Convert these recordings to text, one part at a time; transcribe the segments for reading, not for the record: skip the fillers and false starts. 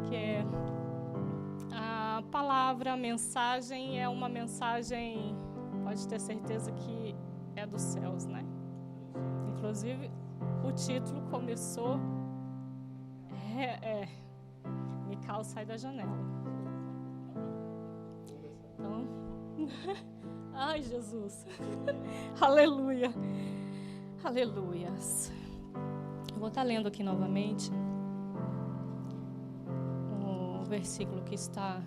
porque a palavra, a mensagem é uma mensagem, pode ter certeza que é dos céus, né? Inclusive, o título começou, Mical sai da janela. Então, ai Jesus, aleluia, aleluias. Eu vou estar lendo aqui novamente o versículo que está,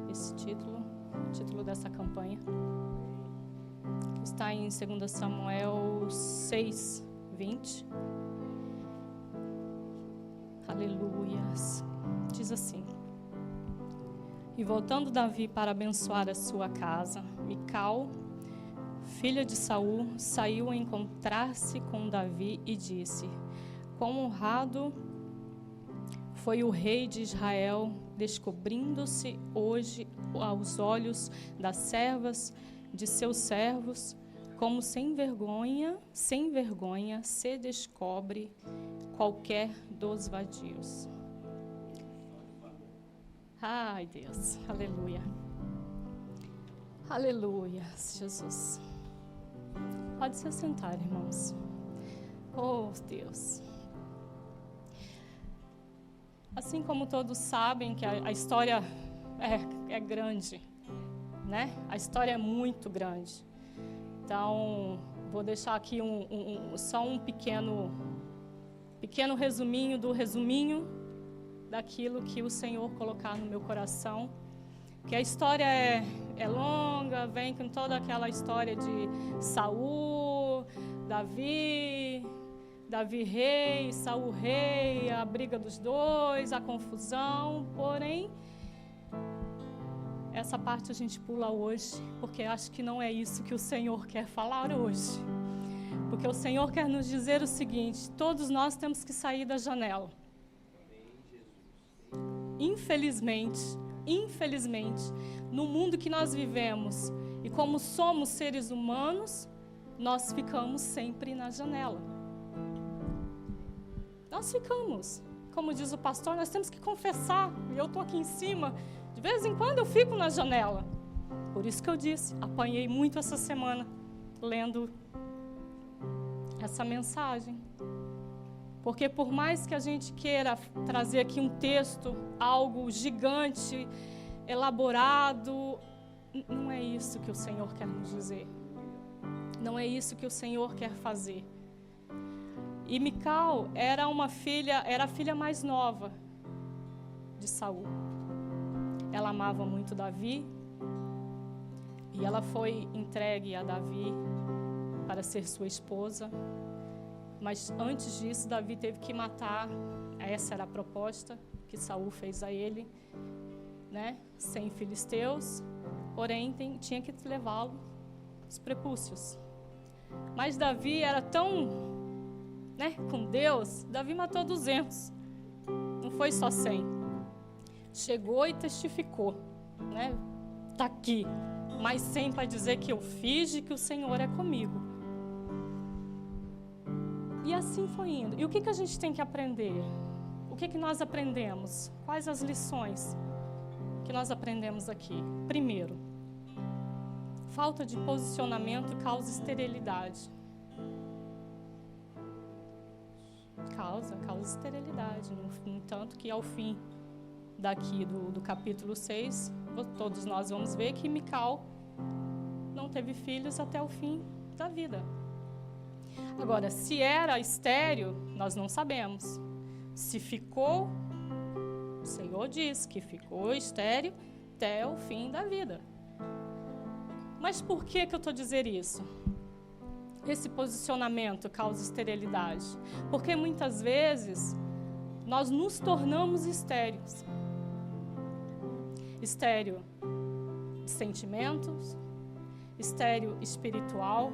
esse título, o título dessa campanha, que está em 2 Samuel 6, 20. Aleluias. Diz assim: E voltando Davi para abençoar a sua casa, Mical, filha de Saul, saiu a encontrar-se com Davi e disse: Quão honrado foi o rei de Israel, descobrindo-se hoje aos olhos das servas de seus servos, como sem vergonha se descobre qualquer dos vadios. Ai, Deus, aleluia. Aleluia, Jesus. Pode se sentar, irmãos. Oh, Deus. Assim como todos sabem que a história é grande, né? A história é muito grande. Então, vou deixar aqui só um pequeno resuminho do resuminho daquilo que o Senhor colocar no meu coração. Que a história é longa, vem com toda aquela história de Saul, Davi rei, Saul rei, a briga dos dois, a confusão. Porém, essa parte a gente pula hoje, porque acho que não é isso que o Senhor quer falar hoje. Porque o Senhor quer nos dizer o seguinte: todos nós temos que sair da janela. Infelizmente, no mundo que nós vivemos, e como somos seres humanos, nós ficamos sempre na janela. Nós ficamos, como diz o pastor, nós temos que confessar, e eu estou aqui em cima, de vez em quando eu fico na janela. Por isso que eu disse, apanhei muito essa semana, lendo essa mensagem. Porque por mais que a gente queira trazer aqui um texto, algo gigante, elaborado, não é isso que o Senhor quer nos dizer. Não é isso que o Senhor quer fazer. E Mical era a filha mais nova de Saul. Ela amava muito Davi e ela foi entregue a Davi para ser sua esposa. Mas antes disso, Davi teve que matar. Essa era a proposta que Saul fez a ele, né? 100 filisteus, porém tinha que levá-lo os prepúcios. Mas Davi era tão, né, com Deus, Davi matou 200, não foi só 100. Chegou e testificou, né? Está aqui, mais 100 para dizer que eu fiz e que o Senhor é comigo. E assim foi indo. E o que a gente tem que aprender? O que nós aprendemos? Quais as lições que nós aprendemos aqui? Primeiro, falta de posicionamento causa esterilidade. Causa esterilidade. No entanto que ao fim daqui do capítulo 6, todos nós vamos ver que Mical não teve filhos até o fim da vida. Agora, se era estéril, nós não sabemos. Se ficou, o Senhor diz que ficou estéril até o fim da vida. Mas por que eu estou dizendo isso? Esse posicionamento causa esterilidade. Porque muitas vezes nós nos tornamos estéreis. Estéril de sentimentos, estéril espiritual.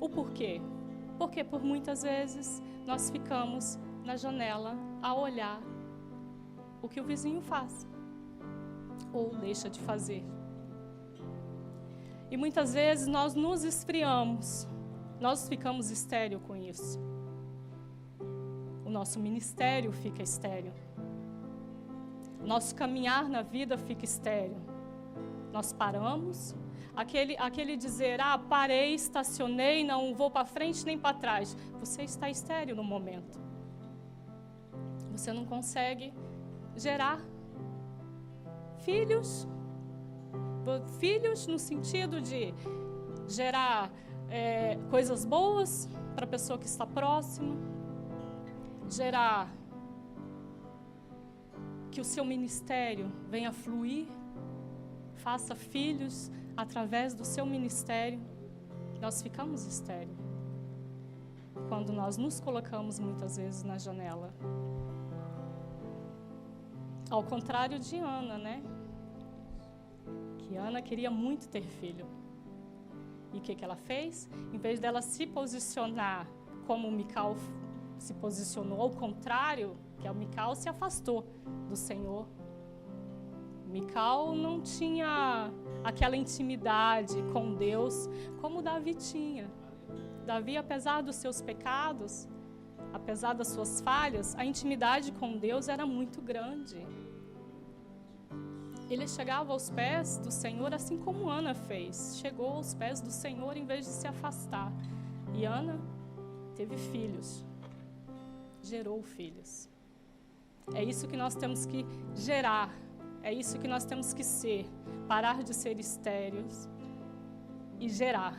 O porquê? Porque por muitas vezes nós ficamos na janela a olhar o que o vizinho faz ou deixa de fazer. E muitas vezes nós nos esfriamos, nós ficamos estéril com isso. O nosso ministério fica estéril. Nosso caminhar na vida fica estéril. Nós paramos. Aquele dizer, parei, estacionei, não vou para frente nem para trás. Você está estéril no momento. Você não consegue gerar filhos. Filhos no sentido de gerar coisas boas para a pessoa que está próxima. Gerar que o seu ministério venha fluir. Faça filhos através do seu ministério. Nós ficamos estéreis quando nós nos colocamos muitas vezes na janela. Ao contrário de Ana, né? Que Ana queria muito ter filho. E o que ela fez? Em vez dela se posicionar como Mical se posicionou, ao contrário, que a Mical se afastou do Senhor. Mical não tinha aquela intimidade com Deus como Davi tinha. Davi, apesar dos seus pecados, apesar das suas falhas, a intimidade com Deus era muito grande. Ele chegava aos pés do Senhor assim como Ana fez. Chegou aos pés do Senhor em vez de se afastar. E Ana teve filhos. Gerou filhos. É isso que nós temos que gerar. É isso que nós temos que ser. Parar de ser estéreis e gerar.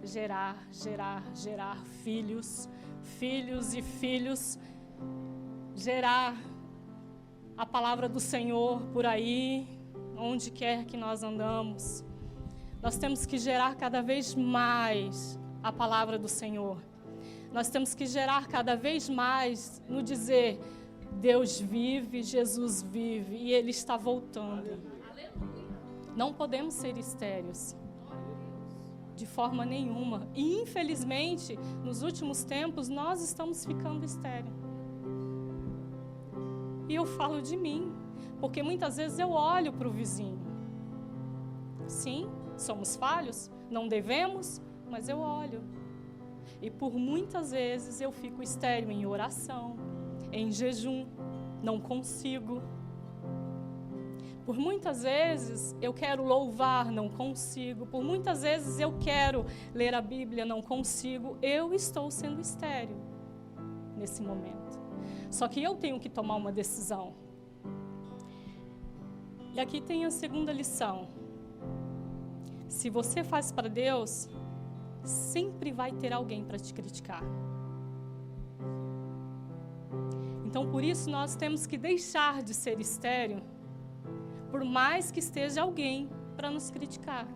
Gerar filhos. Filhos e filhos. Gerar a palavra do Senhor por aí, onde quer que nós andamos. Nós temos que gerar cada vez mais a palavra do Senhor. Nós temos que gerar cada vez mais no dizer, Deus vive, Jesus vive e Ele está voltando. Não podemos ser estéreis, de forma nenhuma. E infelizmente, nos últimos tempos, nós estamos ficando estéreis. E eu falo de mim, porque muitas vezes eu olho para o vizinho. Sim, somos falhos, não devemos, mas eu olho. E por muitas vezes eu fico estéril em oração, em jejum, não consigo. Por muitas vezes eu quero louvar, não consigo. Por muitas vezes eu quero ler a Bíblia, não consigo. Eu estou sendo estéril nesse momento. Só que eu tenho que tomar uma decisão. E aqui tem a segunda lição. Se você faz para Deus, sempre vai ter alguém para te criticar. Então, por isso, nós temos que deixar de ser estéril, por mais que esteja alguém para nos criticar.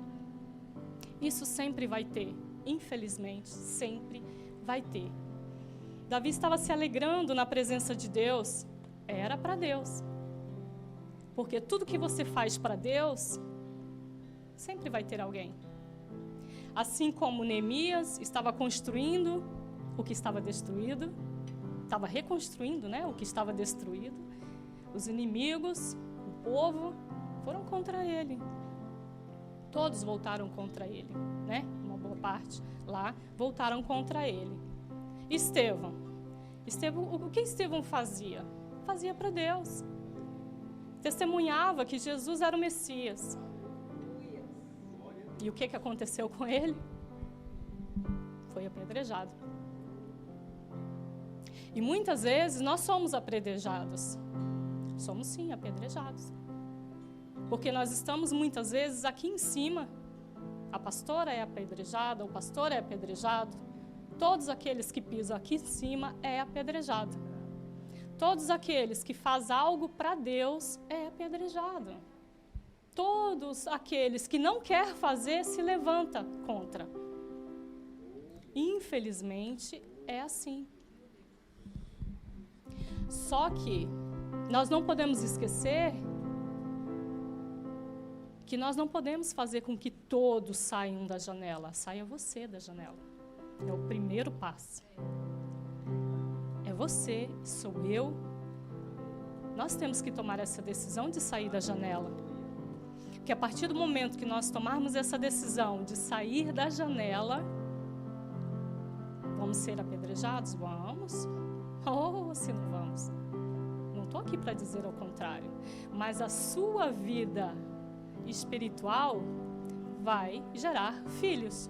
Isso sempre vai ter, infelizmente, sempre vai ter. Davi estava se alegrando na presença de Deus, era para Deus. Porque tudo que você faz para Deus, sempre vai ter alguém. Assim como Neemias estava construindo o que estava destruído, estava reconstruindo, né, o que estava destruído, os inimigos, o povo, foram contra ele. Todos voltaram contra ele, né? Uma boa parte lá voltaram contra ele. Estevão, o que Estevão fazia? Fazia para Deus. Testemunhava que Jesus era o Messias. E o que aconteceu com ele? Foi apedrejado. E muitas vezes nós somos apedrejados. Somos sim apedrejados. Porque nós estamos muitas vezes aqui em cima. A pastora é apedrejada, o pastor é apedrejado. Todos aqueles que pisam aqui em cima é apedrejado. Todos aqueles que fazem algo para Deus é apedrejado. Todos aqueles que não quer fazer se levanta contra. Infelizmente é assim. Só que nós não podemos esquecer que nós não podemos fazer com que todos saiam da janela. Saia você da janela. É o primeiro passo. É você, sou eu. Nós temos que tomar essa decisão de sair da janela. Porque a partir do momento que nós tomarmos essa decisão de sair da janela, vamos ser apedrejados? Vamos. Ou se não vamos? Não estou aqui para dizer ao contrário. Mas a sua vida espiritual vai gerar filhos.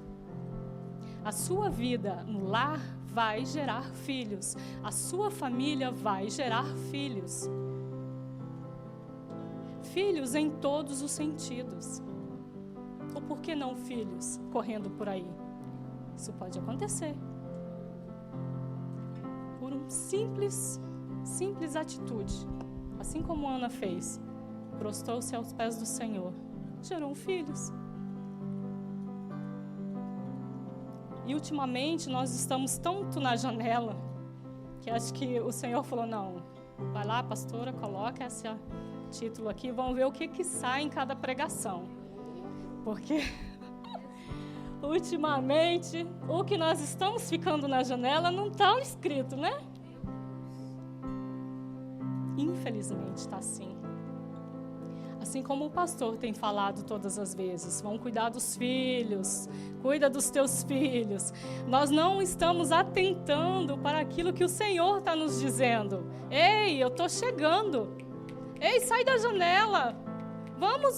A sua vida no lar vai gerar filhos. A sua família vai gerar filhos. Filhos em todos os sentidos. Ou por que não filhos correndo por aí? Isso pode acontecer. Por uma simples atitude. Assim como Ana fez. Prostrou-se aos pés do Senhor. Gerou filhos. E ultimamente nós estamos tanto na janela que acho que o Senhor falou, não, vai lá, pastora, coloca esse título aqui, vamos ver o que sai em cada pregação. Porque ultimamente o que nós estamos ficando na janela não está escrito, né? Infelizmente está assim. Assim como o pastor tem falado todas as vezes, vão cuidar dos filhos, cuida dos teus filhos. Nós não estamos atentando para aquilo que o Senhor está nos dizendo. Ei, eu estou chegando. Ei, sai da janela. Vamos,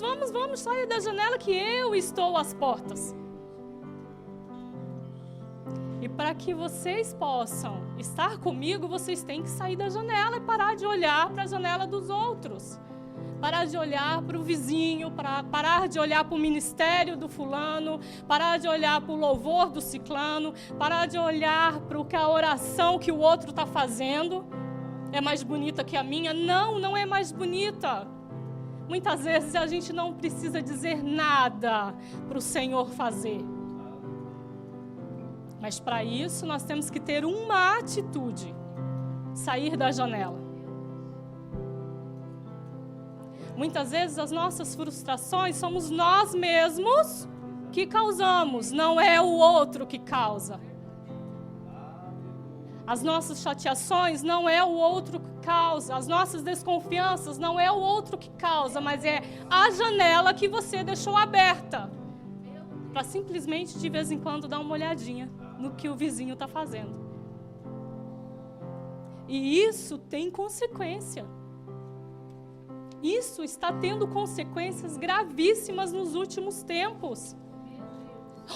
saia da janela que eu estou às portas. E para que vocês possam estar comigo, vocês têm que sair da janela e parar de olhar para a janela dos outros. Parar de olhar para o vizinho, parar de olhar para o ministério do fulano, parar de olhar para o louvor do ciclano, parar de olhar para a oração que o outro está fazendo. É mais bonita que a minha? Não é mais bonita. Muitas vezes a gente não precisa dizer nada para o Senhor fazer. Mas para isso nós temos que ter uma atitude: sair da janela. Muitas vezes as nossas frustrações somos nós mesmos que causamos, não é o outro que causa. As nossas chateações não é o outro que causa, as nossas desconfianças não é o outro que causa, mas é a janela que você deixou aberta para simplesmente de vez em quando dar uma olhadinha no que o vizinho está fazendo. E isso tem consequência. Isso está tendo consequências gravíssimas nos últimos tempos.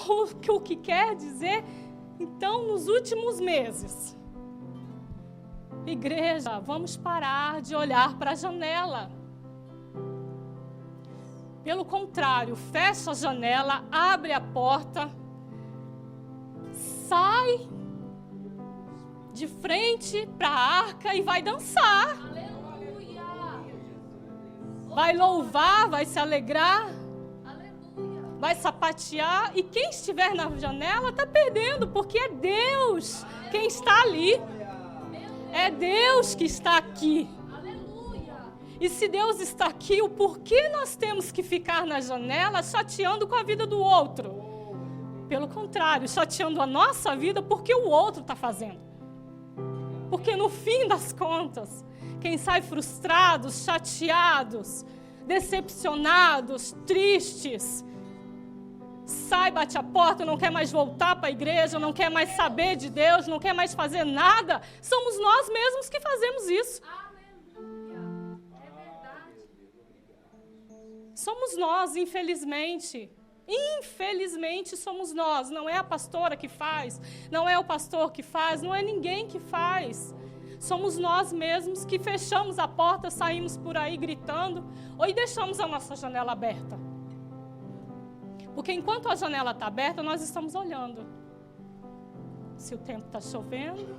O que quer dizer, então, nos últimos meses. Igreja, vamos parar de olhar para a janela. Pelo contrário, fecha a janela, abre a porta, sai de frente para a arca e vai dançar. Vai louvar, vai se alegrar, vai sapatear, e quem estiver na janela está perdendo, porque é Deus quem está ali. É Deus que está aqui. E se Deus está aqui, o porquê nós temos que ficar na janela chateando com a vida do outro? Pelo contrário, chateando a nossa vida porque o outro está fazendo. Porque no fim das contas, quem sai frustrados, chateados, decepcionados, tristes, sai, bate a porta, não quer mais voltar para a igreja, não quer mais saber de Deus, não quer mais fazer nada, somos nós mesmos que fazemos isso. Aleluia! É verdade. Somos nós, infelizmente. Infelizmente somos nós, não é a pastora que faz, não é o pastor que faz, não é ninguém que faz. Somos nós mesmos que fechamos a porta, saímos por aí gritando, ou deixamos a nossa janela aberta. Porque enquanto a janela está aberta, nós estamos olhando. Se o tempo está chovendo,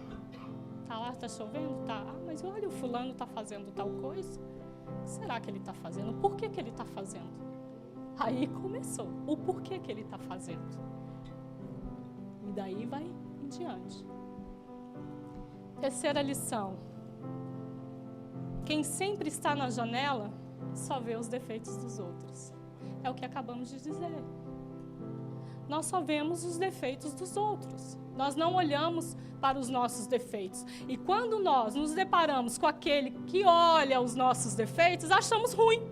está lá, está chovendo? Tá. Ah, mas olha, o fulano está fazendo tal coisa. O que será que ele está fazendo? Por que ele está fazendo? Aí começou. O porquê que ele está fazendo. E daí vai em diante. Terceira lição. Quem sempre está na janela só vê os defeitos dos outros. É o que acabamos de dizer. Nós só vemos os defeitos dos outros. Nós não olhamos para os nossos defeitos. E quando nós nos deparamos com aquele que olha os nossos defeitos, achamos ruim.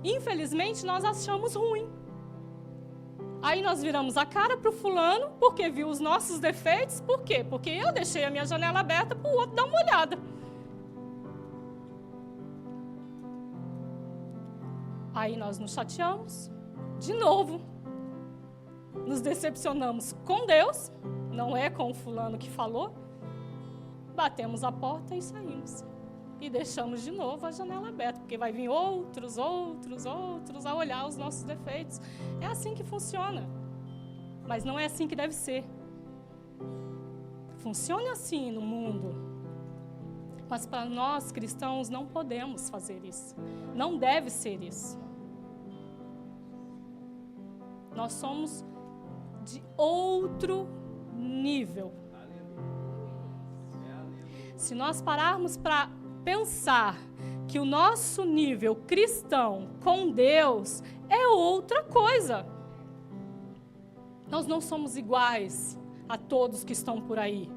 Infelizmente, nós achamos ruim. Aí nós viramos a cara para o fulano, porque viu os nossos defeitos. Por quê? Porque eu deixei a minha janela aberta para o outro dar uma olhada. Aí nós nos chateamos, de novo. Nos decepcionamos com Deus, não é com o fulano que falou. Batemos a porta e saímos. E deixamos de novo a janela aberta, porque vai vir outros a olhar os nossos defeitos. É assim que funciona. Mas não é assim que deve ser. Funciona assim no mundo. Mas para nós cristãos não podemos fazer isso. Não deve ser isso. Nós somos de outro nível. Se nós pararmos para pensar que o nosso nível cristão com Deus é outra coisa. Nós não somos iguais a todos que estão por aí.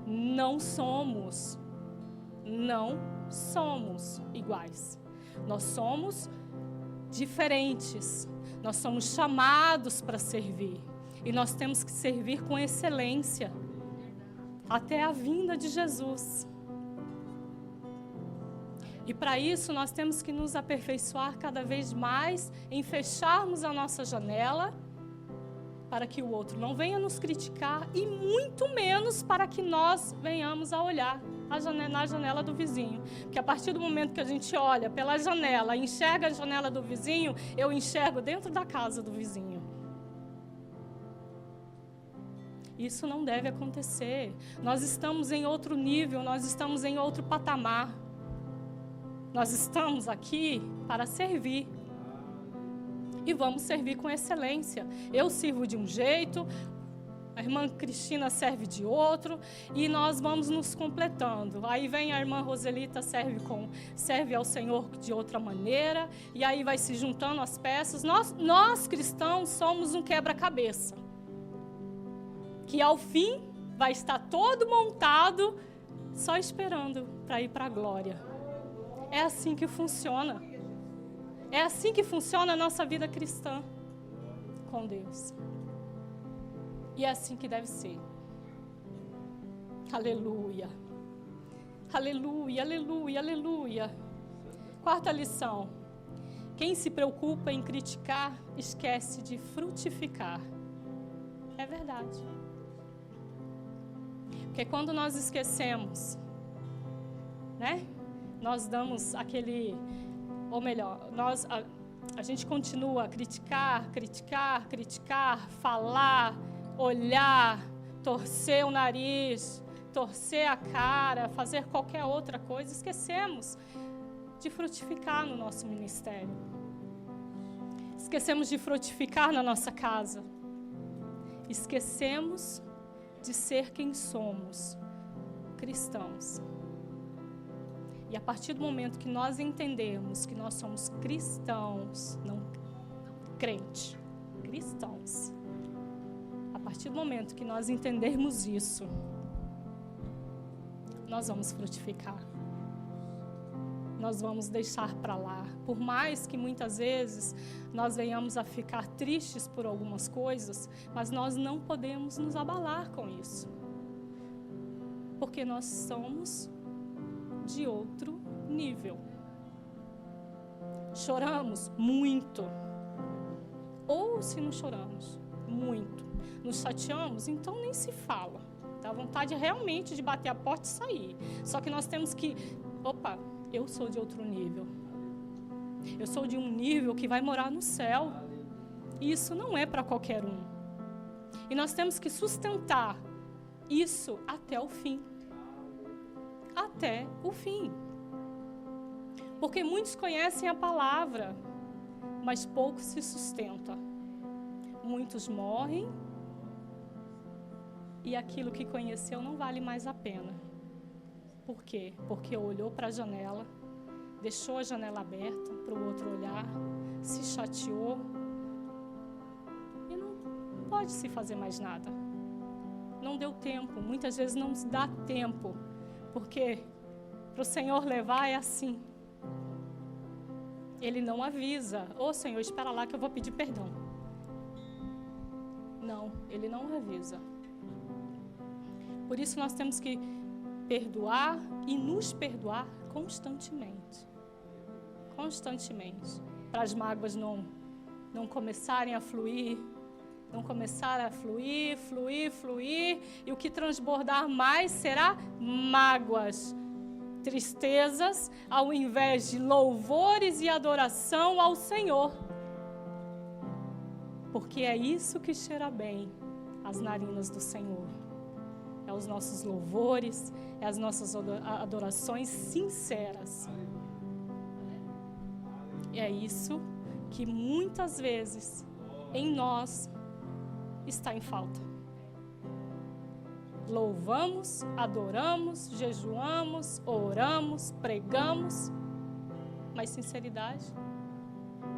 Não somos. Não somos iguais. Nós somos diferentes. Nós somos chamados para servir. E nós temos que servir com excelência até a vinda de Jesus. E para isso nós temos que nos aperfeiçoar cada vez mais em fecharmos a nossa janela para que o outro não venha nos criticar e muito menos para que nós venhamos a olhar na janela do vizinho. Porque a partir do momento que a gente olha pela janela, enxerga a janela do vizinho, eu enxergo dentro da casa do vizinho. Isso não deve acontecer. Nós estamos em outro nível, nós estamos em outro patamar. Nós estamos aqui para servir. E vamos servir com excelência. Eu sirvo de um jeito, a irmã Cristina serve de outro, e nós vamos nos completando. Aí vem a irmã Roselita, serve ao Senhor de outra maneira, e aí vai se juntando as peças. Nós cristãos somos um quebra-cabeça, que ao fim vai estar todo montado, só esperando para ir para a glória. É assim que funciona. É assim que funciona a nossa vida cristã com Deus. E é assim que deve ser. Aleluia. Aleluia, aleluia, aleluia. Quarta lição. Quem se preocupa em criticar, esquece de frutificar. É verdade. Porque quando nós esquecemos, né? Nós damos aquele... Ou melhor, a gente continua a criticar, falar, olhar, torcer o nariz, torcer a cara, fazer qualquer outra coisa. Esquecemos de frutificar no nosso ministério. Esquecemos de frutificar na nossa casa. Esquecemos de ser quem somos, cristãos. E a partir do momento que nós entendermos que nós somos cristãos, não crente, cristãos. A partir do momento que nós entendermos isso, nós vamos frutificar. Nós vamos deixar para lá. Por mais que muitas vezes nós venhamos a ficar tristes por algumas coisas, mas nós não podemos nos abalar com isso. Porque nós somos de outro nível. Choramos muito. Ou se não choramos, muito. Nos chateamos, então nem se fala. Dá vontade realmente de bater a porta e sair. Só que nós temos que... Opa, eu sou de outro nível. Eu sou de um nível que vai morar no céu. E isso não é para qualquer um. E nós temos que sustentar isso até o fim. Até o fim. Porque muitos conhecem a palavra, mas poucos se sustentam. Muitos morrem e aquilo que conheceu não vale mais a pena. Por quê? Porque olhou para a janela, deixou a janela aberta para o outro olhar, se chateou e não pode se fazer mais nada. Não deu tempo, muitas vezes não se dá tempo. Porque para o Senhor levar é assim. Ele não avisa. Ô Senhor, espera lá que eu vou pedir perdão. Não, Ele não revisa. Por isso nós temos que perdoar e nos perdoar constantemente. Constantemente. Para as mágoas não começarem a fluir. Não começarem a fluir. E o que transbordar mais será mágoas, tristezas, ao invés de louvores e adoração ao Senhor. Porque é isso que cheira bem as narinas do Senhor. É os nossos louvores, é as nossas adorações sinceras. E é isso que muitas vezes em nós está em falta. Louvamos, adoramos, jejuamos, oramos, pregamos, mas sinceridade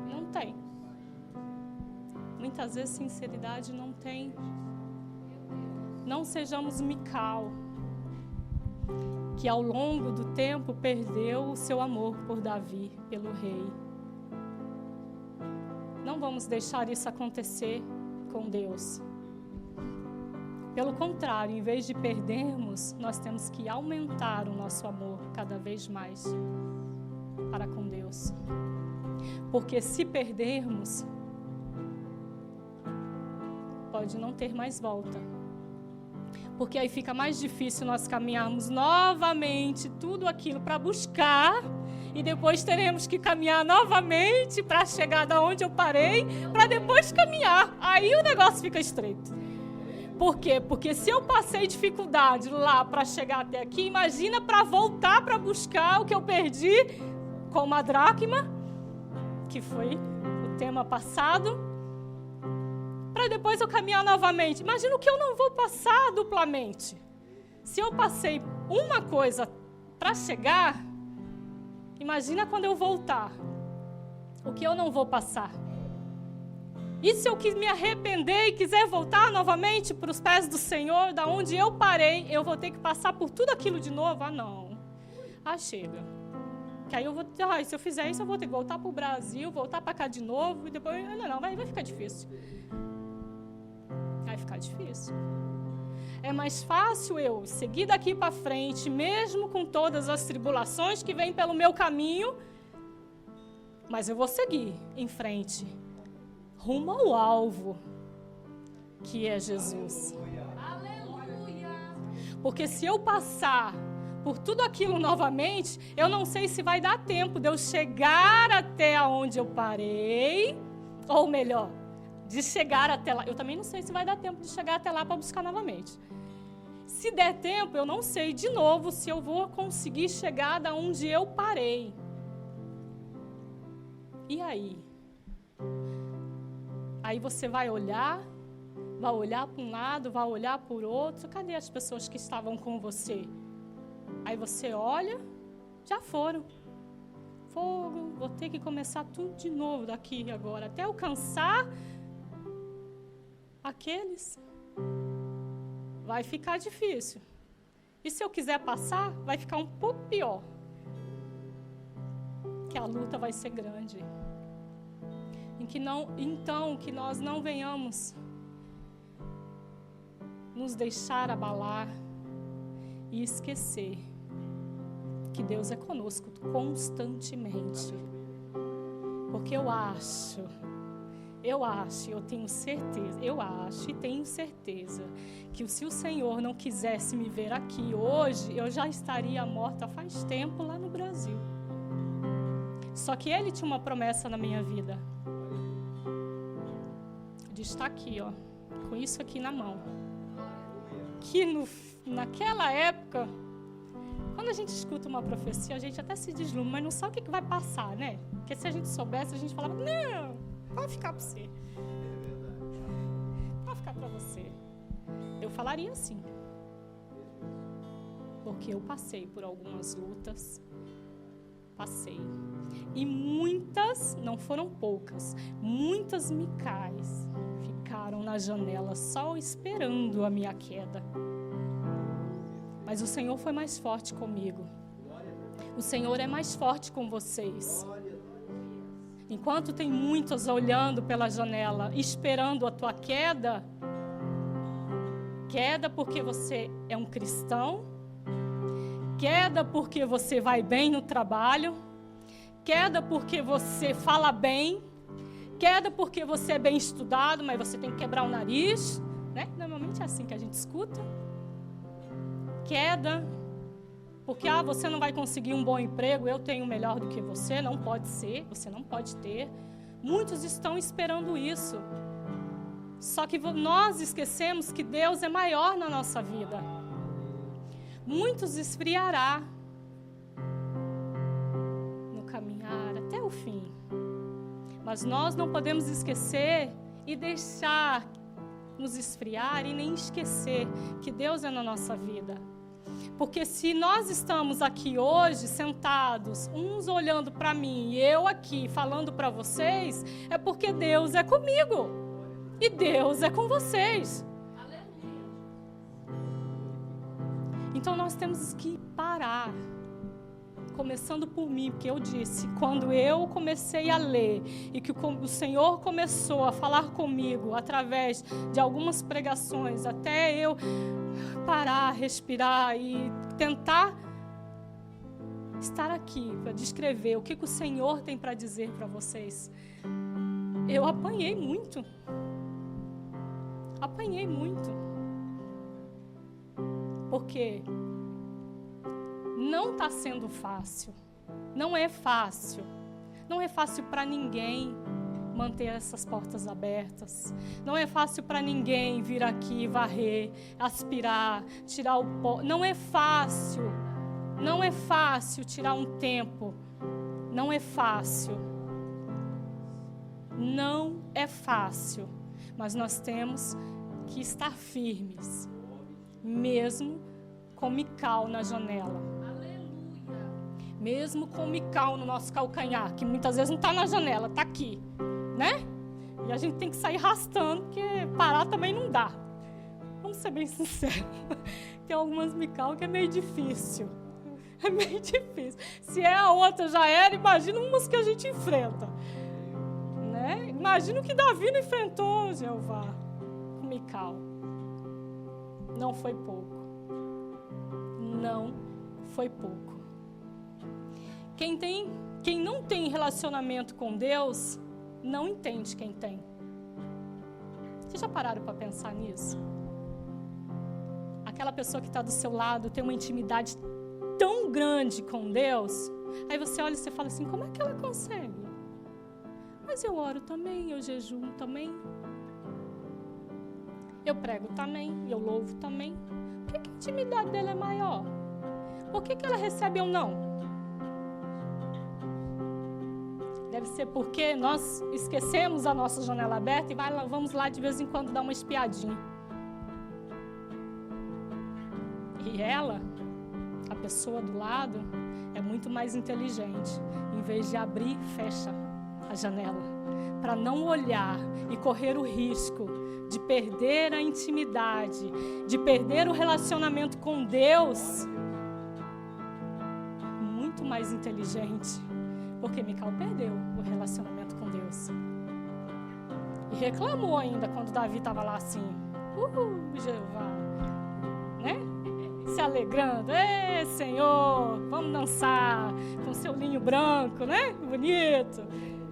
não tem. Muitas vezes sinceridade não tem. Não sejamos Mical, que ao longo do tempo perdeu o seu amor por Davi, pelo rei. Não vamos deixar isso acontecer com Deus. Pelo contrário, em vez de perdermos, nós temos que aumentar o nosso amor cada vez mais para com Deus. Porque se perdermos, pode não ter mais volta. Porque aí fica mais difícil nós caminharmos novamente tudo aquilo para buscar, e depois teremos que caminhar novamente para chegar da onde eu parei, para depois caminhar. Aí o negócio fica estreito. Por quê? Porque se eu passei dificuldade lá para chegar até aqui, imagina para voltar para buscar o que eu perdi com uma dracma, que foi o tema passado, para depois eu caminhar novamente. Imagina o que eu não vou passar duplamente. Se eu passei uma coisa para chegar, imagina quando eu voltar, o que eu não vou passar. E se eu me arrepender e quiser voltar novamente para os pés do Senhor, da onde eu parei, eu vou ter que passar por tudo aquilo de novo? Ah, não. Ah, chega. Que aí eu vou, se eu fizer isso, eu vou ter que voltar para o Brasil, voltar para cá de novo, e depois, não, vai ficar difícil. Vai ficar difícil. É mais fácil eu seguir daqui para frente, mesmo com todas as tribulações que vêm pelo meu caminho, mas eu vou seguir em frente, rumo ao alvo, que é Jesus. Aleluia. Porque se eu passar por tudo aquilo novamente, eu não sei se vai dar tempo de eu chegar até onde eu parei, ou melhor, de chegar até lá. Eu também não sei se vai dar tempo de chegar até lá para buscar novamente. Se der tempo, eu não sei de novo se eu vou conseguir chegar da onde eu parei. E aí? Aí você vai olhar para um lado, vai olhar por outro. Cadê as pessoas que estavam com você? Aí você olha, já foram. Fogo, vou ter que começar tudo de novo daqui agora, até alcançar aqueles. Vai ficar difícil. E se eu quiser passar, vai ficar um pouco pior. Que a luta vai ser grande. Então, que nós não venhamos nos deixar abalar e esquecer que Deus é conosco constantemente. Porque eu tenho certeza que se o Senhor não quisesse me ver aqui hoje, eu já estaria morta faz tempo lá no Brasil. Só que Ele tinha uma promessa na minha vida, de estar aqui, ó, com isso aqui na mão. Que naquela época, quando a gente escuta uma profecia, a gente até se deslumbra, mas não sabe o que vai passar, né? Porque se a gente soubesse, a gente falava, não, vai ficar para você. Vai ficar para você. Eu falaria assim. Porque eu passei por algumas lutas. Passei. E muitas, não foram poucas, muitas Micais ficaram na janela só esperando a minha queda. Mas o Senhor foi mais forte comigo. O Senhor é mais forte com vocês. Enquanto tem muitos olhando pela janela, esperando a tua queda, Queda porque você é um cristão. Queda porque você vai bem no trabalho. Queda porque você fala bem. Queda porque você é bem estudado, mas você tem que quebrar o nariz, né? Normalmente é assim que a gente escuta. Queda porque você não vai conseguir um bom emprego, eu tenho melhor do que você, não pode ser, você não pode ter. Muitos estão esperando isso. Só que nós esquecemos que Deus é maior na nossa vida. Muitos esfriará no caminhar até o fim. Mas nós não podemos esquecer e deixar nos esfriar e nem esquecer que Deus é na nossa vida. Porque se nós estamos aqui hoje sentados, uns olhando para mim e eu aqui falando para vocês, é porque Deus é comigo e Deus é com vocês. Então nós temos que parar, começando por mim, porque eu disse, quando eu comecei a ler e que o Senhor começou a falar comigo através de algumas pregações, até eu parar, respirar e tentar estar aqui para descrever o que o Senhor tem para dizer para vocês, eu apanhei muito. Apanhei muito. Porque não está sendo fácil. Não é fácil. Não é fácil para ninguém manter essas portas abertas. Não é fácil para ninguém vir aqui, varrer, aspirar, tirar o pó. Não é fácil. Não é fácil tirar um tempo. Não é fácil. Não é fácil. Mas nós temos que estar firmes. Mesmo com Mical na janela. Aleluia. Mesmo com Mical no nosso calcanhar, que muitas vezes não está na janela, está aqui, né? E a gente tem que sair arrastando, porque parar também não dá. Vamos ser bem sinceros. Tem algumas Mical que é meio difícil. É meio difícil. Se é a outra já era, imagina umas que a gente enfrenta. Né? Imagina o que Davi não enfrentou, Jeová, com Mical. Não foi pouco. Não foi pouco. Quem não tem relacionamento com Deus, não entende quem tem. Vocês já pararam para pensar nisso? Aquela pessoa que está do seu lado tem uma intimidade tão grande com Deus, aí você olha e você fala assim, como é que ela consegue? Mas eu oro também, eu jejuo também. Eu prego também, eu louvo também. Por que a intimidade dela é maior? Por que ela recebe ou não? Deve ser porque nós esquecemos a nossa janela aberta e vamos lá de vez em quando dar uma espiadinha. E ela, a pessoa do lado, é muito mais inteligente. Em vez de abrir, fecha a janela. Para não olhar e correr o risco de perder a intimidade, de perder o relacionamento com Deus, muito mais inteligente, porque Mical perdeu o relacionamento com Deus. E reclamou ainda quando Davi estava lá assim, Jeová, né? Se alegrando, ei Senhor, vamos dançar com seu linho branco, né? Bonito.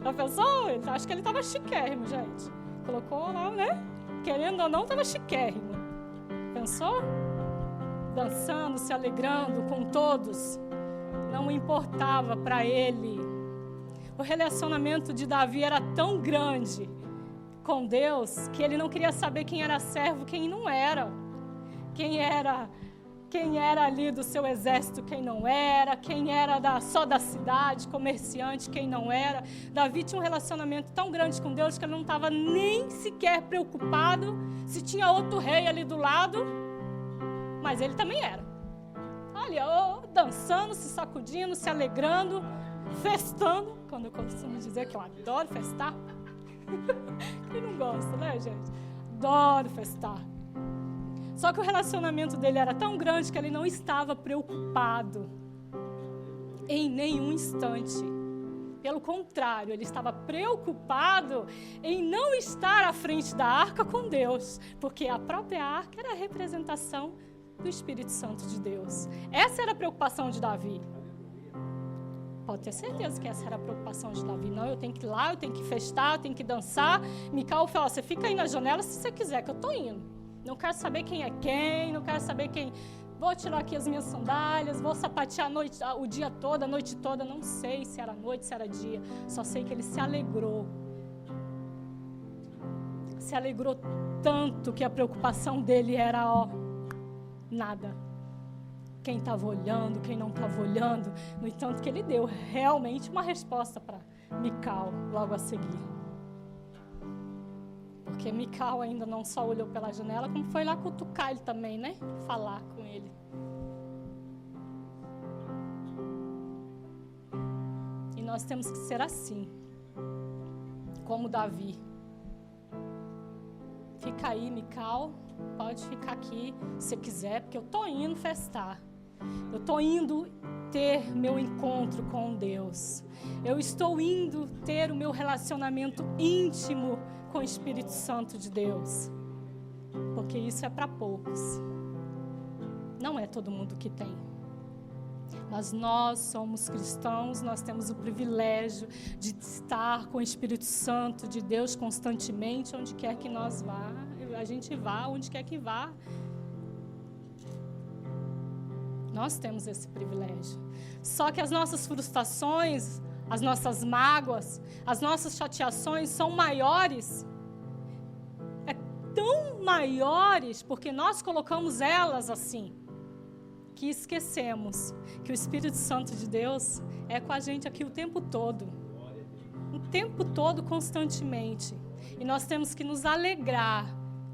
Já pensou? Acho que ele estava chiquérrimo, gente. Colocou lá, né? Querendo ou não, estava chiquérrimo. Pensou? Dançando, se alegrando com todos. Não importava para ele. O relacionamento de Davi era tão grande com Deus que ele não queria saber quem era servo, quem não era. Quem era ali do seu exército, quem não era, quem era só da cidade, comerciante, quem não era. Davi tinha um relacionamento tão grande com Deus que ele não estava nem sequer preocupado se tinha outro rei ali do lado, mas ele também era. Olha, dançando, se sacudindo, se alegrando, festando, quando eu costumo dizer que eu adoro festar. Quem não gosta, né, gente? Adoro festar. Só que o relacionamento dele era tão grande que ele não estava preocupado em nenhum instante Pelo contrário, ele estava preocupado em não estar à frente da arca com Deus, porque a própria arca era a representação do Espírito Santo de Deus. Essa era a preocupação de Davi. Pode ter certeza que essa era a preocupação de Davi. Não, eu tenho que ir lá, eu tenho que festar, eu tenho que dançar. Mical falou, você fica aí na janela se você quiser, que eu estou indo. Não quero saber quem é quem, não quero saber quem... Vou tirar aqui as minhas sandálias, vou sapatear o dia todo, a noite toda. Não sei se era noite, se era dia. Só sei que ele se alegrou. Se alegrou tanto que a preocupação dele era, nada. Quem estava olhando, quem não estava olhando. No entanto, que ele deu realmente uma resposta para Mical logo a seguir. Porque Mical ainda não só olhou pela janela, como foi lá cutucar ele também, né? Falar com ele. E nós temos que ser assim, como Davi. Fica aí, Mical, pode ficar aqui se você quiser, porque eu estou indo festar. Eu estou indo ter meu encontro com Deus. Eu estou indo ter o meu relacionamento íntimo com o Espírito Santo de Deus. Porque isso é para poucos. Não é todo mundo que tem. Mas nós somos cristãos, nós temos o privilégio de estar com o Espírito Santo de Deus constantemente, onde quer que nós a gente vá, onde quer que vá. Nós temos esse privilégio. Só que as nossas frustrações, as nossas mágoas, as nossas chateações são maiores. Tão maiores, porque nós colocamos elas assim, que esquecemos que o Espírito Santo de Deus é com a gente aqui o tempo todo. O tempo todo, constantemente. E nós temos que nos alegrar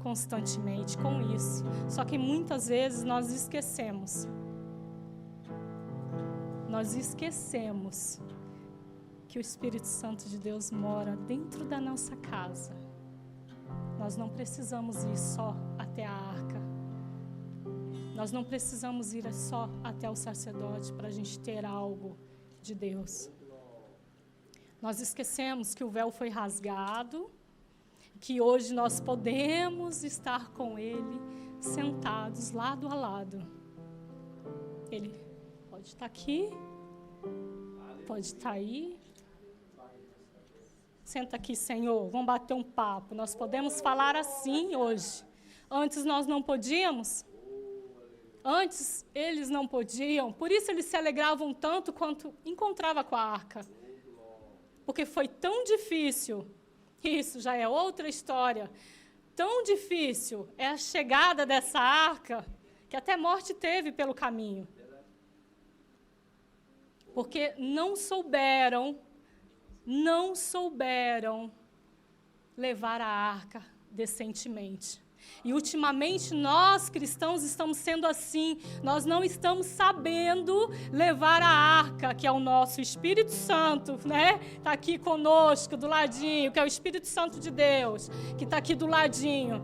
constantemente com isso. Só que muitas vezes nós esquecemos. Nós esquecemos que o Espírito Santo de Deus mora dentro da nossa casa. Nós não precisamos ir só até a arca. Nós não precisamos ir só até o sacerdote para a gente ter algo de Deus. Nós esquecemos que o véu foi rasgado, que hoje nós podemos estar com Ele sentados lado a lado. Ele pode estar aqui, pode estar aí. Senta aqui, Senhor, vamos bater um papo. Nós podemos falar assim hoje. Antes nós não podíamos. Antes eles não podiam. Por isso eles se alegravam tanto quanto encontrava com a arca. Porque foi tão difícil. Isso já é outra história. Tão difícil é a chegada dessa arca que até morte teve pelo caminho. Porque não souberam levar a arca decentemente. E ultimamente nós cristãos estamos sendo assim. Nós não estamos sabendo levar a arca, que é o nosso Espírito Santo, né? Está aqui conosco, do ladinho, que é o Espírito Santo de Deus, que está aqui do ladinho.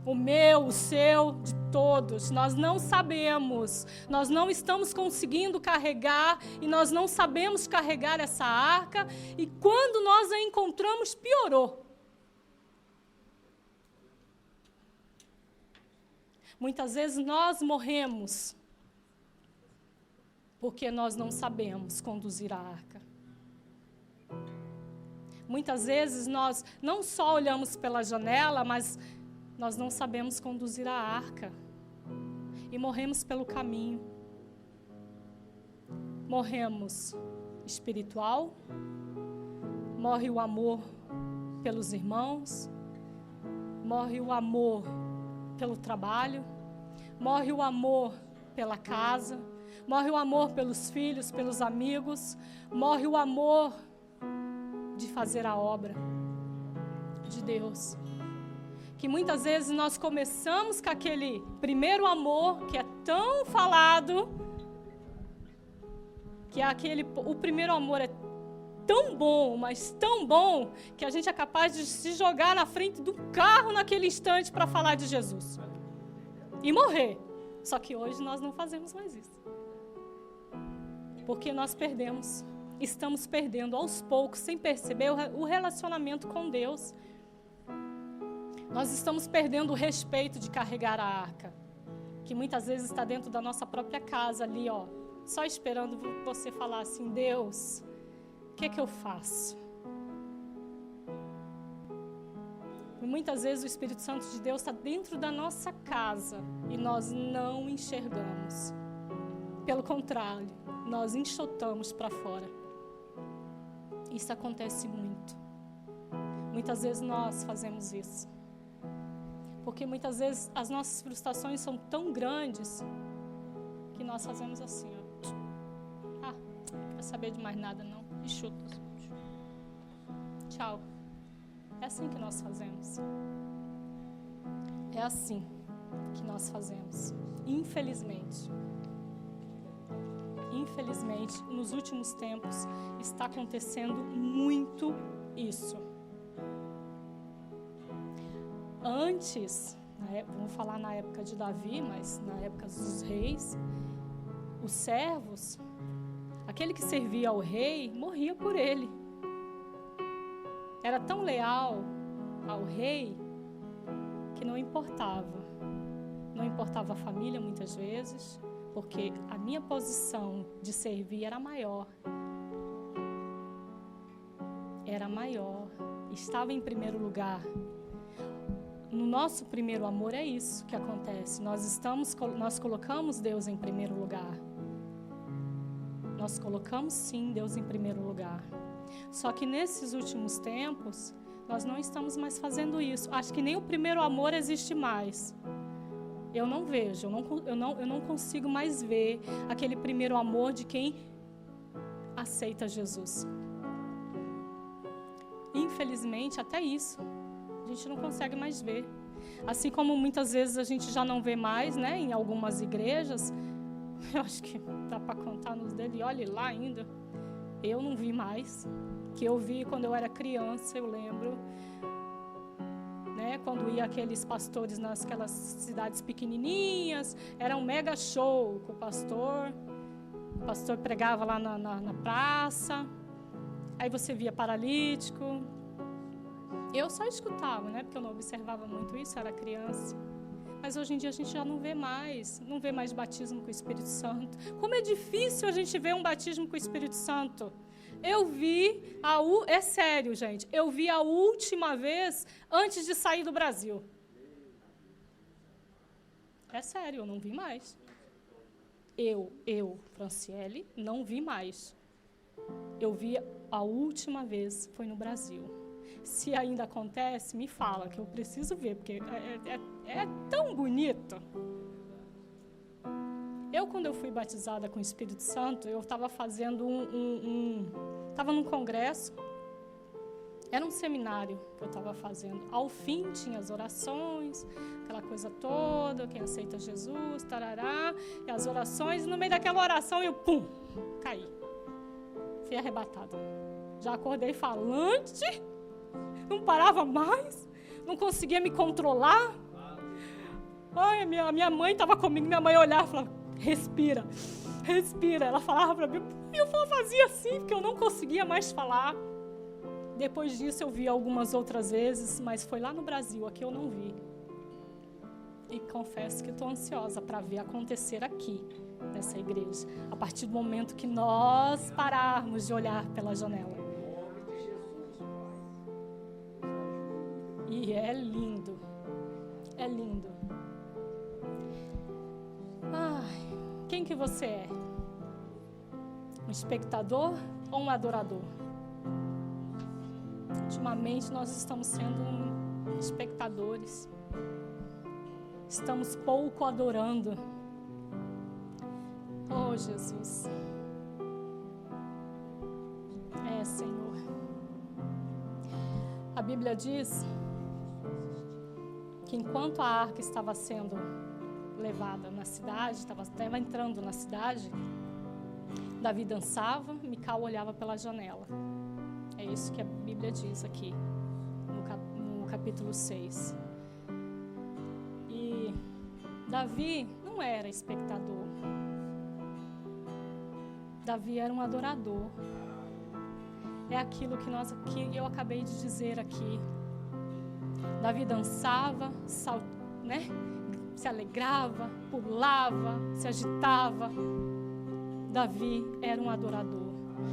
O meu, o seu, de todos. Nós não sabemos, nós não estamos conseguindo carregar e nós não sabemos carregar essa arca. E quando nós a encontramos, piorou. Muitas vezes nós morremos porque nós não sabemos conduzir a arca. Muitas vezes nós não só olhamos pela janela, mas nós não sabemos conduzir a arca. E morremos pelo caminho. Morremos espiritual, morre o amor pelos irmãos, morre o amor pelo trabalho, morre o amor pela casa, morre o amor pelos filhos, pelos amigos, morre o amor de fazer a obra de Deus. Que muitas vezes nós começamos com aquele primeiro amor que é tão falado, que é o primeiro amor é tão bom, mas tão bom, que a gente é capaz de se jogar na frente do carro naquele instante para falar de Jesus. E morrer. Só que hoje nós não fazemos mais isso. Porque nós perdemos estamos perdendo aos poucos, sem perceber, o relacionamento com Deus. Nós estamos perdendo o respeito de carregar a arca, que muitas vezes está dentro da nossa própria casa ali, ó, só esperando você falar assim: Deus, o que é que eu faço? E muitas vezes o Espírito Santo de Deus está dentro da nossa casa e nós não enxergamos. Pelo contrário, nós enxotamos para fora. Isso acontece muito. Muitas vezes nós fazemos isso. Porque muitas vezes as nossas frustrações são tão grandes que nós fazemos assim, ó. Não quero saber de mais nada não. E chuta. Tchau. É assim que nós fazemos. É assim que nós fazemos. Infelizmente. Infelizmente, nos últimos tempos, está acontecendo muito isso. Antes, vamos falar na época de Davi, mas na época dos reis, os servos, aquele que servia ao rei, morria por ele. Era tão leal ao rei que não importava. Não importava a família muitas vezes, porque a minha posição de servir era maior. Era maior. Estava em primeiro lugar. No nosso primeiro amor é isso que acontece. Nós colocamos Deus em primeiro lugar. Nós colocamos sim Deus em primeiro lugar. Só que nesses últimos tempos, nós não estamos mais fazendo isso. Acho que nem o primeiro amor existe mais. Eu não vejo, eu não consigo mais ver aquele primeiro amor de quem aceita Jesus. Infelizmente, até isso, a gente não consegue mais ver. Assim como muitas vezes a gente já não vê mais, né, em algumas igrejas, eu acho que dá para contar nos dedos, e olhe lá ainda, eu não vi mais, que eu vi quando eu era criança, eu lembro, né, quando ia aqueles pastores naquelas cidades pequenininhas, era um mega show com o pastor pregava lá na praça, aí você via paralítico. Eu só escutava, né, porque eu não observava muito isso, eu era criança. Mas hoje em dia a gente já não vê mais batismo com o Espírito Santo. Como é difícil a gente ver um batismo com o Espírito Santo. Eu vi, é sério, gente, eu vi a última vez antes de sair do Brasil. É sério, eu não vi mais. Franciele, não vi mais. Eu vi a última vez, foi no Brasil. Se ainda acontece, me fala, que eu preciso ver, porque é tão bonito. Quando eu fui batizada com o Espírito Santo, eu estava fazendo estava num congresso, era um seminário que eu estava fazendo. Ao fim, tinha as orações, aquela coisa toda, quem aceita Jesus, tarará, e as orações, e no meio daquela oração, eu, caí. Fui arrebatada. Já acordei falante, não parava mais, não conseguia me controlar. Ai, a minha mãe estava comigo, minha mãe olhava e falava, respira, respira. Ela falava para mim, e eu fazia assim, porque eu não conseguia mais falar. Depois disso eu vi algumas outras vezes, mas foi lá no Brasil, aqui eu não vi. E confesso que estou ansiosa para ver acontecer aqui, nessa igreja, a partir do momento que nós pararmos de olhar pela janela. E é lindo, é lindo. Ai, quem que você é? Um espectador ou um adorador? Ultimamente nós estamos sendo espectadores. Estamos pouco adorando. Oh, Jesus. É, Senhor. A Bíblia diz que enquanto a arca estava sendo levada na cidade, estava entrando na cidade, Davi dançava, Mical olhava pela janela. É isso que a Bíblia diz aqui, no capítulo 6. E Davi não era espectador. Davi era um adorador. é aquilo que eu acabei de dizer aqui. Davi dançava, se alegrava, pulava, se agitava. Davi era um adorador.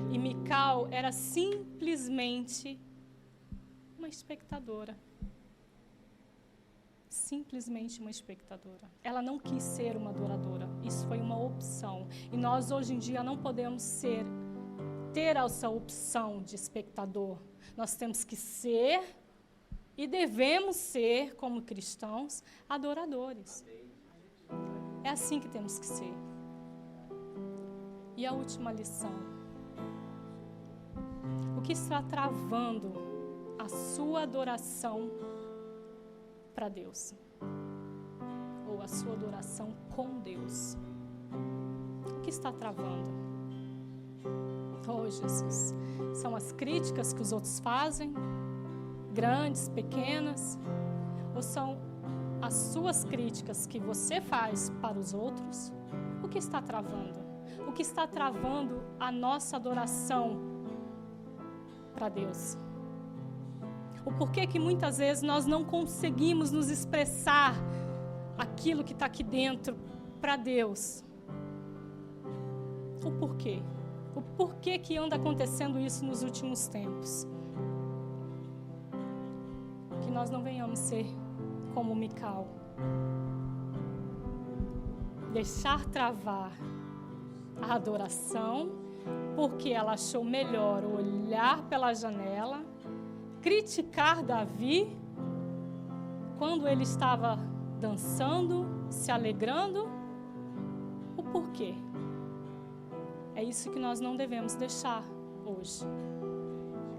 E Mical era simplesmente uma espectadora. Simplesmente uma espectadora. Ela não quis ser uma adoradora. Isso foi uma opção. E nós hoje em dia não podemos ter essa opção de espectador. Nós temos que ser e devemos ser, como cristãos, adoradores. É assim que temos que ser. E a última lição. O que está travando a sua adoração para Deus? Ou a sua adoração com Deus? O que está travando? Oh, Jesus, são as críticas que os outros fazem, grandes, pequenas, ou são as suas críticas que você faz para os outros? O que está travando? O que está travando a nossa adoração para Deus? O porquê que muitas vezes nós não conseguimos nos expressar aquilo que está aqui dentro para Deus? O porquê? O porquê que anda acontecendo isso nos últimos tempos? Que nós não venhamos ser como Mical. Deixar travar a adoração, porque ela achou melhor olhar pela janela, criticar Davi, quando ele estava dançando, se alegrando. O porquê? É isso que nós não devemos deixar hoje.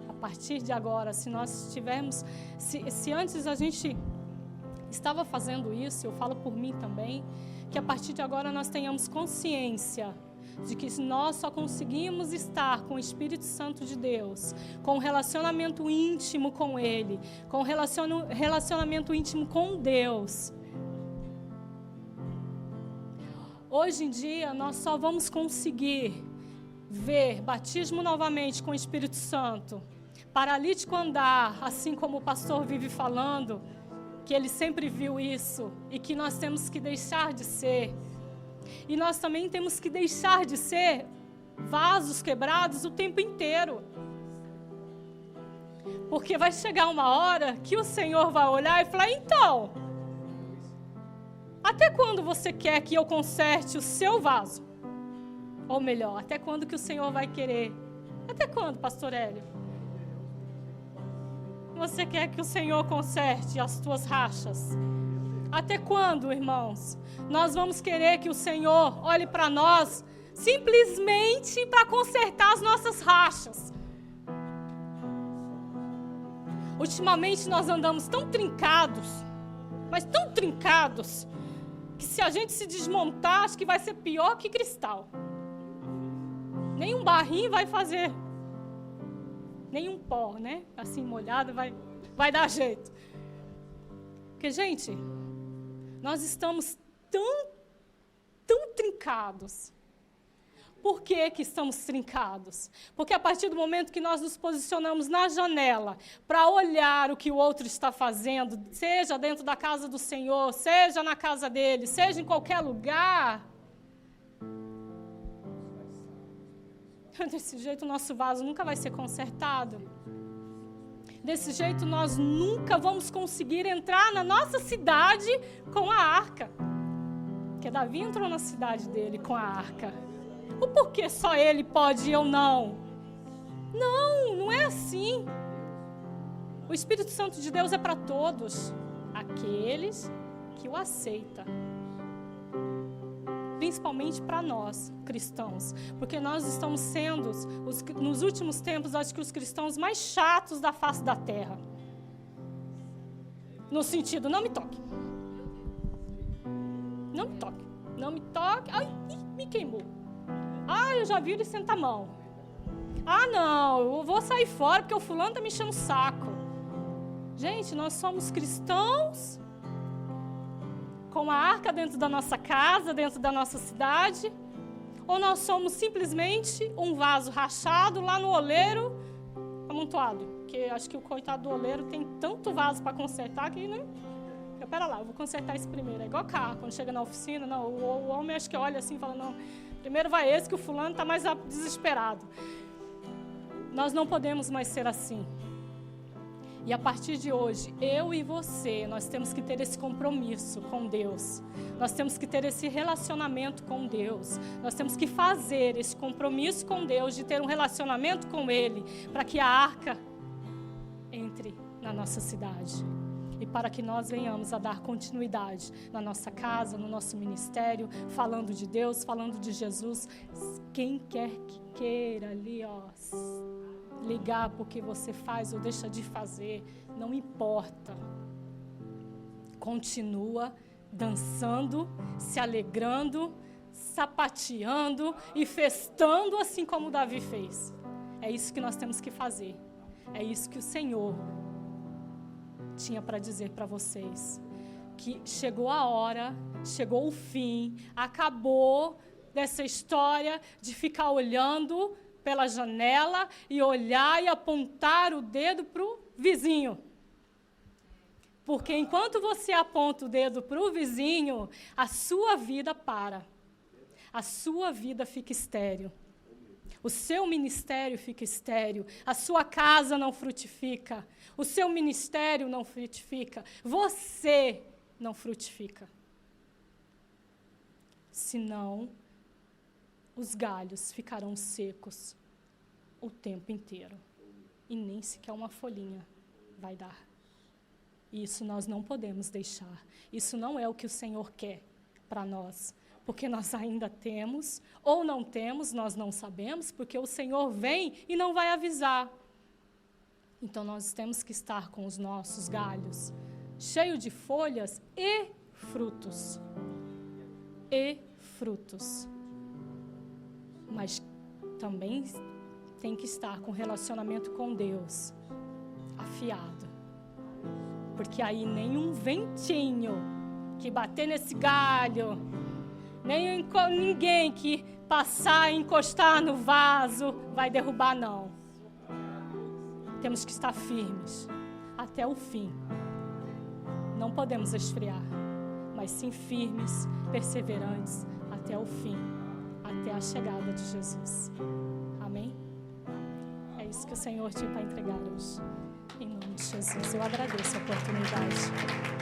A partir de agora, se nós tivermos, se antes a gente estava fazendo isso, eu falo por mim também, que a partir de agora nós tenhamos consciência de que nós só conseguimos estar com o Espírito Santo de Deus, com um relacionamento íntimo com Ele, com um relacionamento íntimo com Deus. Hoje em dia, nós só vamos conseguir ver batismo novamente com o Espírito Santo, paralítico andar, assim como o pastor vive falando, que ele sempre viu isso e que nós temos que deixar de ser. E nós também temos que deixar de ser vasos quebrados o tempo inteiro. Porque vai chegar uma hora que o Senhor vai olhar e falar: então, até quando você quer que eu conserte o seu vaso? Ou melhor, até quando que o Senhor vai querer? Até quando, pastor Hélio? Você quer que o Senhor conserte as tuas rachas? Até quando, irmãos? Nós vamos querer que o Senhor olhe para nós simplesmente para consertar as nossas rachas. Ultimamente nós andamos tão trincados, mas tão trincados, que se a gente se desmontar, acho que vai ser pior que cristal. Nem um barrinho vai fazer, nem um pó, né? Assim molhado vai dar jeito. Porque, gente, nós estamos tão trincados. Por que que estamos trincados? Porque a partir do momento que nós nos posicionamos na janela para olhar o que o outro está fazendo, seja dentro da casa do Senhor, seja na casa dele, seja em qualquer lugar, desse jeito o nosso vaso nunca vai ser consertado. Desse jeito nós nunca vamos conseguir entrar na nossa cidade com a arca. Porque Davi entrou na cidade dele com a arca. O porquê só ele pode e eu não? Não é assim. O Espírito Santo de Deus é para todos, aqueles que o aceitam. Principalmente para nós, cristãos. Porque nós estamos sendo, nos últimos tempos, acho que os cristãos mais chatos da face da terra. No sentido, não me toque. Não me toque. Não me toque. Ai, me queimou. Ah, eu já vi ele sentar a mão. Ah, não, eu vou sair fora porque o fulano está me enchendo o saco. Gente, nós somos cristãos com a arca dentro da nossa casa, dentro da nossa cidade, ou nós somos simplesmente um vaso rachado lá no oleiro amontoado, porque acho que o coitado do oleiro tem tanto vaso para consertar que, né? Pera lá, eu vou consertar esse primeiro. É igual carro, quando chega na oficina, não, o homem acho que olha assim e fala, não, primeiro vai esse que o fulano está mais desesperado. Nós não podemos mais ser assim. E a partir de hoje, eu e você, nós temos que ter esse compromisso com Deus. Nós temos que ter esse relacionamento com Deus. Nós temos que fazer esse compromisso com Deus, de ter um relacionamento com Ele, para que a arca entre na nossa cidade. E para que nós venhamos a dar continuidade na nossa casa, no nosso ministério, falando de Deus, falando de Jesus. Quem quer que queira ali, ó, ligar porque você faz ou deixa de fazer, não importa. Continua dançando, se alegrando, sapateando e festando assim como Davi fez. É isso que nós temos que fazer. É isso que o Senhor tinha para dizer para vocês. Que chegou a hora, chegou o fim, acabou dessa história de ficar olhando pela janela e olhar e apontar o dedo para o vizinho. Porque enquanto você aponta o dedo para o vizinho, a sua vida para. A sua vida fica estéril. O seu ministério fica estéril. A sua casa não frutifica. O seu ministério não frutifica. Você não frutifica. Senão, os galhos ficarão secos o tempo inteiro. E nem sequer uma folhinha vai dar. E isso nós não podemos deixar. Isso não é o que o Senhor quer para nós. Porque nós ainda temos, ou não temos, nós não sabemos, porque o Senhor vem e não vai avisar. Então nós temos que estar com os nossos galhos cheios de folhas e frutos. E frutos. Mas também tem que estar com relacionamento com Deus afiado. Porque aí nenhum ventinho que bater nesse galho, nem ninguém que passar e encostar no vaso vai derrubar, não. Temos que estar firmes até o fim. Não podemos esfriar, mas sim firmes, perseverantes até o fim, até a chegada de Jesus. Amém? É isso que o Senhor tinha para entregar hoje. Em nome de Jesus, eu agradeço a oportunidade.